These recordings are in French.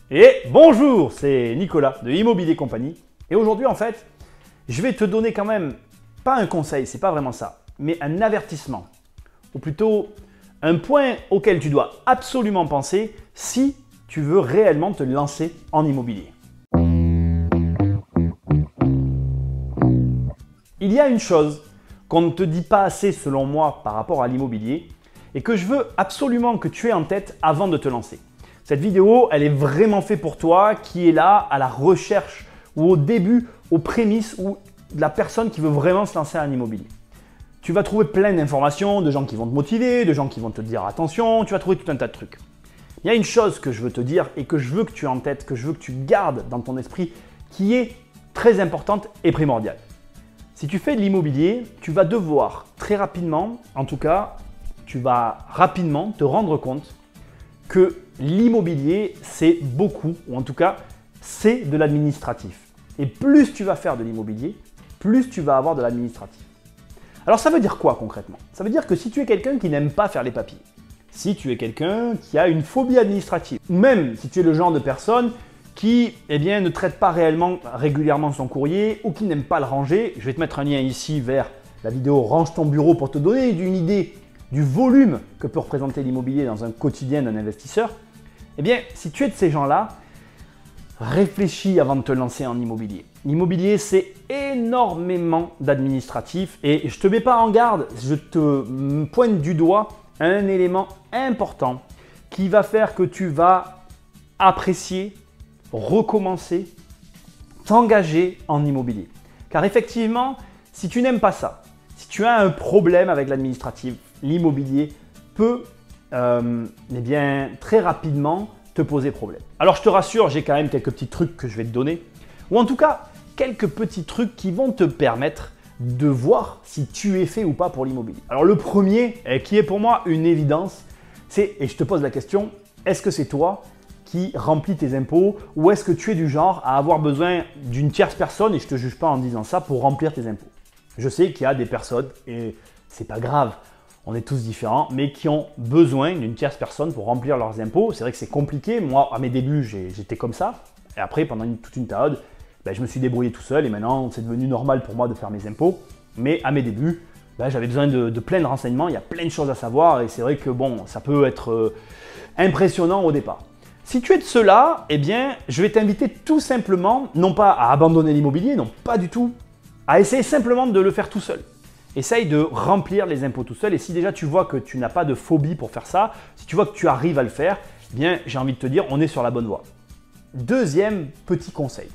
Et bonjour, c'est Nicolas de Immobilier Compagnie. Et aujourd'hui, en fait, je vais te donner quand même, pas un conseil, c'est pas vraiment ça, mais un avertissement. Ou plutôt, un point auquel tu dois absolument penser si tu veux réellement te lancer en immobilier. Il y a une chose qu'on ne te dit pas assez selon moi par rapport à l'immobilier et que je veux absolument que tu aies en tête avant de te lancer. Cette vidéo, elle est vraiment faite pour toi qui est là à la recherche ou au début, aux prémices ou de la personne qui veut vraiment se lancer en immobilier. Tu vas trouver plein d'informations, de gens qui vont te motiver, de gens qui vont te dire attention, tu vas trouver tout un tas de trucs. Il y a une chose que je veux te dire et que je veux que tu aies en tête, que je veux que tu gardes dans ton esprit, qui est très importante et primordiale. Si tu fais de l'immobilier, tu vas devoir très rapidement, en tout cas, tu vas rapidement te rendre compte que l'immobilier, c'est beaucoup, ou en tout cas, c'est de l'administratif. Et plus tu vas faire de l'immobilier, plus tu vas avoir de l'administratif. Alors ça veut dire quoi concrètement? Ça veut dire que si tu es quelqu'un qui n'aime pas faire les papiers, si tu es quelqu'un qui a une phobie administrative, ou même si tu es le genre de personne qui ne traite pas régulièrement son courrier ou qui n'aime pas le ranger, je vais te mettre un lien ici vers la vidéo Range ton bureau pour te donner une idée du volume que peut représenter l'immobilier dans un quotidien d'un investisseur. Si tu es de ces gens-là, réfléchis avant de te lancer en immobilier. L'immobilier, c'est énormément d'administratif et je ne te mets pas en garde, je te pointe du doigt un élément important qui va faire que tu vas apprécier, recommencer, t'engager en immobilier. Car effectivement, si tu n'aimes pas ça, si tu as un problème avec l'administratif, l'immobilier peut très rapidement te poser problème. Alors je te rassure, j'ai quand même quelques petits trucs que je vais te donner, ou en tout cas quelques petits trucs qui vont te permettre de voir si tu es fait ou pas pour l'immobilier. Alors le premier, qui est pour moi une évidence, c'est, et je te pose la question, est-ce que c'est toi qui remplis tes impôts ou est-ce que tu es du genre à avoir besoin d'une tierce personne, et je ne te juge pas en disant ça, pour remplir tes impôts? Je sais qu'il y a des personnes, et c'est pas grave, on est tous différents, mais qui ont besoin d'une tierce personne pour remplir leurs impôts. C'est vrai que c'est compliqué. Moi, à mes débuts, j'étais comme ça. Et après, pendant toute une période, je me suis débrouillé tout seul et maintenant, c'est devenu normal pour moi de faire mes impôts. Mais à mes débuts, j'avais besoin de plein de renseignements. Il y a plein de choses à savoir et c'est vrai que ça peut être impressionnant au départ. Si tu es de ceux-là, je vais t'inviter tout simplement, non pas à abandonner l'immobilier, non pas du tout, à essayer simplement de le faire tout seul. Essaye de remplir les impôts tout seul et si déjà tu vois que tu n'as pas de phobie pour faire ça, si tu vois que tu arrives à le faire, j'ai envie de te dire, on est sur la bonne voie. Deuxième petit conseil.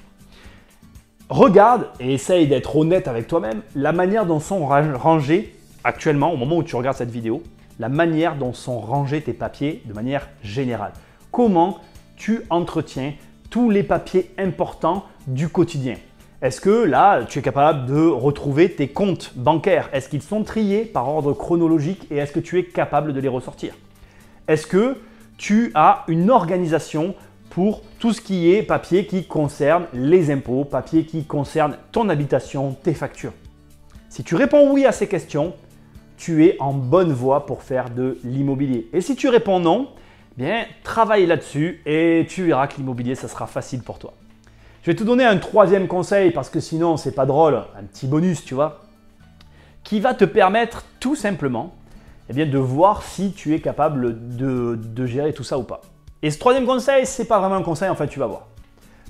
Regarde et essaye d'être honnête avec toi-même la manière dont sont rangés actuellement, au moment où tu regardes cette vidéo, la manière dont sont rangés tes papiers de manière générale. Comment tu entretiens tous les papiers importants du quotidien? Est-ce que là, tu es capable de retrouver tes comptes bancaires? Est-ce qu'ils sont triés par ordre chronologique et est-ce que tu es capable de les ressortir? Est-ce que tu as une organisation pour tout ce qui est papier qui concerne les impôts, papier qui concerne ton habitation, tes factures? Si tu réponds oui à ces questions, tu es en bonne voie pour faire de l'immobilier. Et si tu réponds non, travaille là-dessus et tu verras que l'immobilier, ça sera facile pour toi. Je vais te donner un troisième conseil parce que sinon, c'est pas drôle, un petit bonus, tu vois, qui va te permettre tout simplement de voir si tu es capable de gérer tout ça ou pas. Et ce troisième conseil, c'est pas vraiment un conseil, en fait, tu vas voir.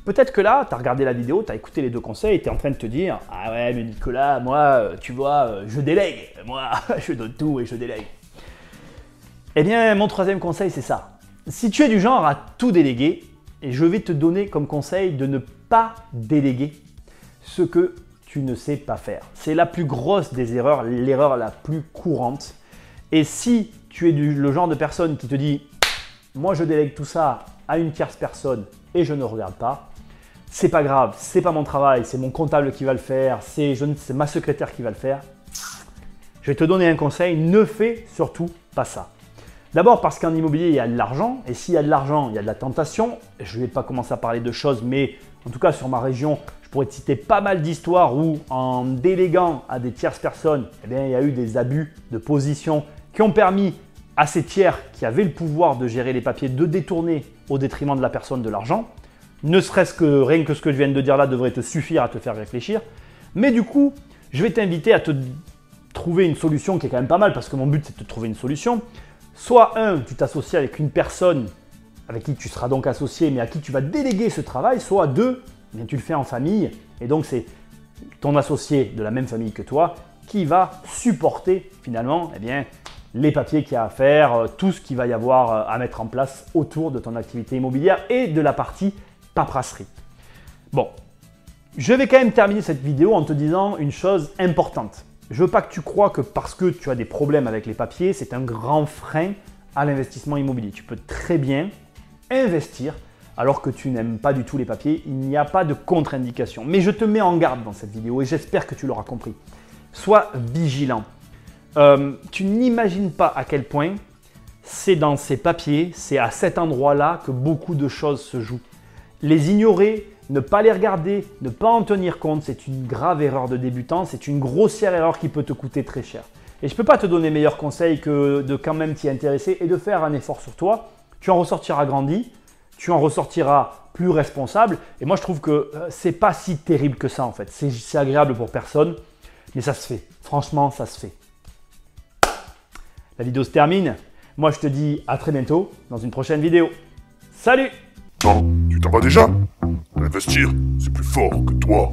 Peut-être que là, tu as regardé la vidéo, tu as écouté les deux conseils et tu es en train de te dire « Ah ouais, mais Nicolas, moi, tu vois, je délègue. Moi, je donne tout et je délègue. » Mon troisième conseil, c'est ça. Si tu es du genre à tout déléguer, et je vais te donner comme conseil de ne pas déléguer ce que tu ne sais pas faire. C'est la plus grosse des erreurs, l'erreur la plus courante. Et si tu es le genre de personne qui te dit « Moi, je délègue tout ça à une tierce personne et je ne regarde pas », c'est pas grave, c'est pas mon travail, c'est mon comptable qui va le faire, c'est ma secrétaire qui va le faire. Je vais te donner un conseil, ne fais surtout pas ça. D'abord parce qu'en immobilier, il y a de l'argent et s'il y a de l'argent, il y a de la tentation. Je ne vais pas commencer à parler de choses, mais en tout cas sur ma région, je pourrais te citer pas mal d'histoires où en déléguant à des tierces personnes, il y a eu des abus de position qui ont permis à ces tiers qui avaient le pouvoir de gérer les papiers de détourner au détriment de la personne de l'argent. Ne serait-ce que rien que ce que je viens de dire là devrait te suffire à te faire réfléchir. Mais du coup, je vais t'inviter à te trouver une solution qui est quand même pas mal parce que mon but c'est de te trouver une solution. Soit tu t'associes avec une personne avec qui tu seras donc associé mais à qui tu vas déléguer ce travail. Soit deux, tu le fais en famille et donc c'est ton associé de la même famille que toi qui va supporter finalement les papiers qu'il y a à faire, tout ce qu'il va y avoir à mettre en place autour de ton activité immobilière et de la partie paperasserie. Bon, je vais quand même terminer cette vidéo en te disant une chose importante. Je ne veux pas que tu crois que parce que tu as des problèmes avec les papiers, c'est un grand frein à l'investissement immobilier. Tu peux très bien investir alors que tu n'aimes pas du tout les papiers. Il n'y a pas de contre-indication. Mais je te mets en garde dans cette vidéo et j'espère que tu l'auras compris. Sois vigilant. Tu n'imagines pas à quel point c'est dans ces papiers, c'est à cet endroit-là que beaucoup de choses se jouent. Les ignorer, ne pas les regarder, ne pas en tenir compte, c'est une grave erreur de débutant, c'est une grossière erreur qui peut te coûter très cher. Et je ne peux pas te donner meilleur conseil que de quand même t'y intéresser et de faire un effort sur toi. Tu en ressortiras grandi, tu en ressortiras plus responsable. Et moi, je trouve que c'est pas si terrible que ça en fait. C'est agréable pour personne, mais ça se fait. Franchement, ça se fait. La vidéo se termine. Moi, je te dis à très bientôt dans une prochaine vidéo. Salut! Non, tu t'en vas déjà? Investir, c'est plus fort que toi.